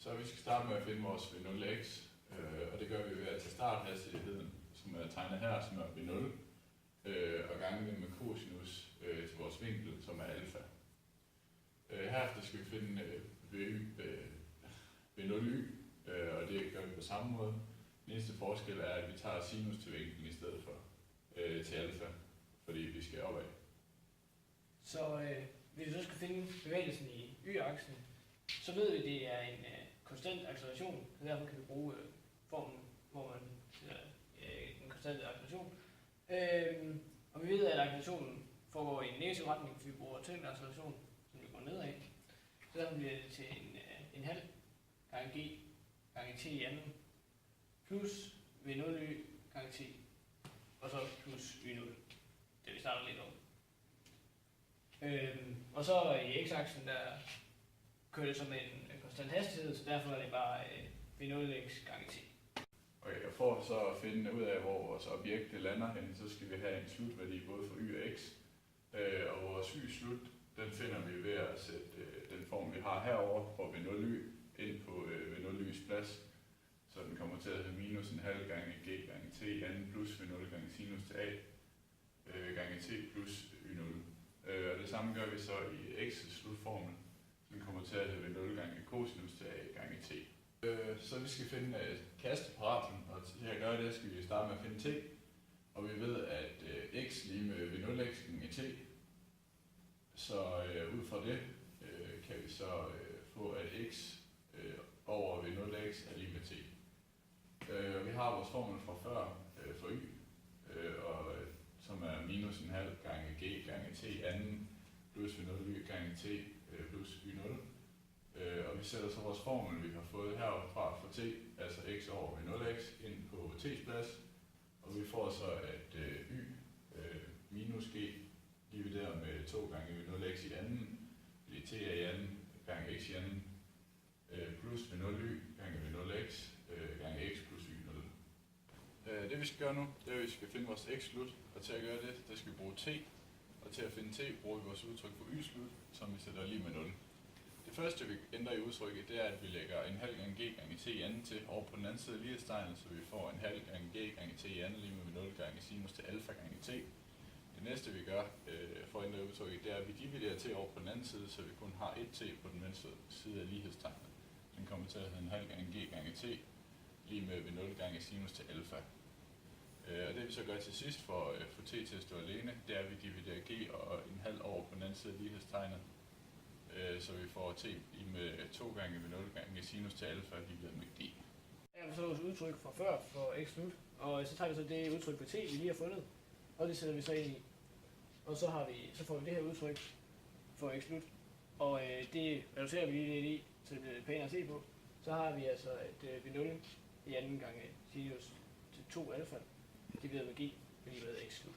Så vi skal starte med at finde vores V0x, og det gør vi ved at tage starthastigheden, som er tegnet her, som er V0, og gange det med cosinus til vores vinkel, som er alfa. Herefter skal vi finde V0y, og det gør vi på samme måde. Den eneste forskel er, at vi tager sinus til vinklen i stedet for til alfa, fordi vi skal opad. Så hvis vi så skal finde bevægelsen i y-aksen, så ved vi, at det er en konstant acceleration, så derfor kan vi bruge formen, hvor man sætter en konstant acceleration. Og vi ved, at accelerationen foregår i en negativ retning, fordi vi bruger tyngdeacceleration, som vi går nedad. Så derfor bliver det til en halv gange g gange t i anden, plus v0y gange t, og så plus y0, det vi starter lidt om. Og så i x-aksen, der kører det som en konstant hastighed, så derfor er det bare v0x gange t. Okay, og for så at finde ud af, hvor vores objekt lander hen, så skal vi have en slutværdi både for y og x. Og vores y-slut, den finder vi ved at sætte den form, vi har herover for v0y ind på v0y's plads. Så den kommer til at have minus en halv gange g gange t anden plus v0 gange sinus til a gange t plus y0. Og det samme gør vi så i x's slutformel. Den kommer til at have v0 gange cosinus til a gange t. Så vi skal finde kasteparablen, og til at gøre det skal vi starte med at finde t. Og vi ved, at x lige med v0x gange t. Så ud fra det kan vi så få, at x over v0x er lige med t. Vi har vores formel fra før for y, som er minus en halv gange g gange t anden plus v0y gange t plus y0. Og vi sætter så vores formel, vi har fået herfra for t, altså x over v0x, ind på t's plads. Og vi får så, at y minus g divideret med 2 gange v0x i anden, fordi t er i anden gange x i anden, plus v0y gange v0x gange x plus y0. Det vi skal gøre nu, det er, at vi skal finde vores x-slut, og til at gøre det, der skal vi bruge t. Og til at finde t, bruger vi vores udtryk for y-slut, som vi sætter lige med 0. Det første, vi ændrer i udtrykket, det er, at vi lægger en halv gange g gange t i anden til over på den anden side af lighedstegnet, så vi får en halv gange g gange t i anden lige med 0 gange sinus til alfa gange t. Det næste, vi gør for at ændre udtrykket, det er, at vi dividerer t over på den anden side, så vi kun har et t på den venstre side af lighedstegnet. Den kommer til at have en halv gange g gange t lige med 0 gange sinus til alfa. Og det vi så gør til sidst for at få t til at stå alene, det er, at vi dividerer g og en halv over på den anden side af lighedstegnet, så vi får t med 2 gange ved 0 gange sinus til alfa divideret med g. Her er så vores udtryk fra før for x slut, og så tager vi så det udtryk på t, vi lige har fundet, og det sætter vi så ind i. Og så får vi det her udtryk for x slut, og det reducerer vi lige lidt i, så det bliver lidt pænere at se på. Så har vi altså et v0 i anden gange sinus til 2 alfa divideret med g, fordi det er x slut.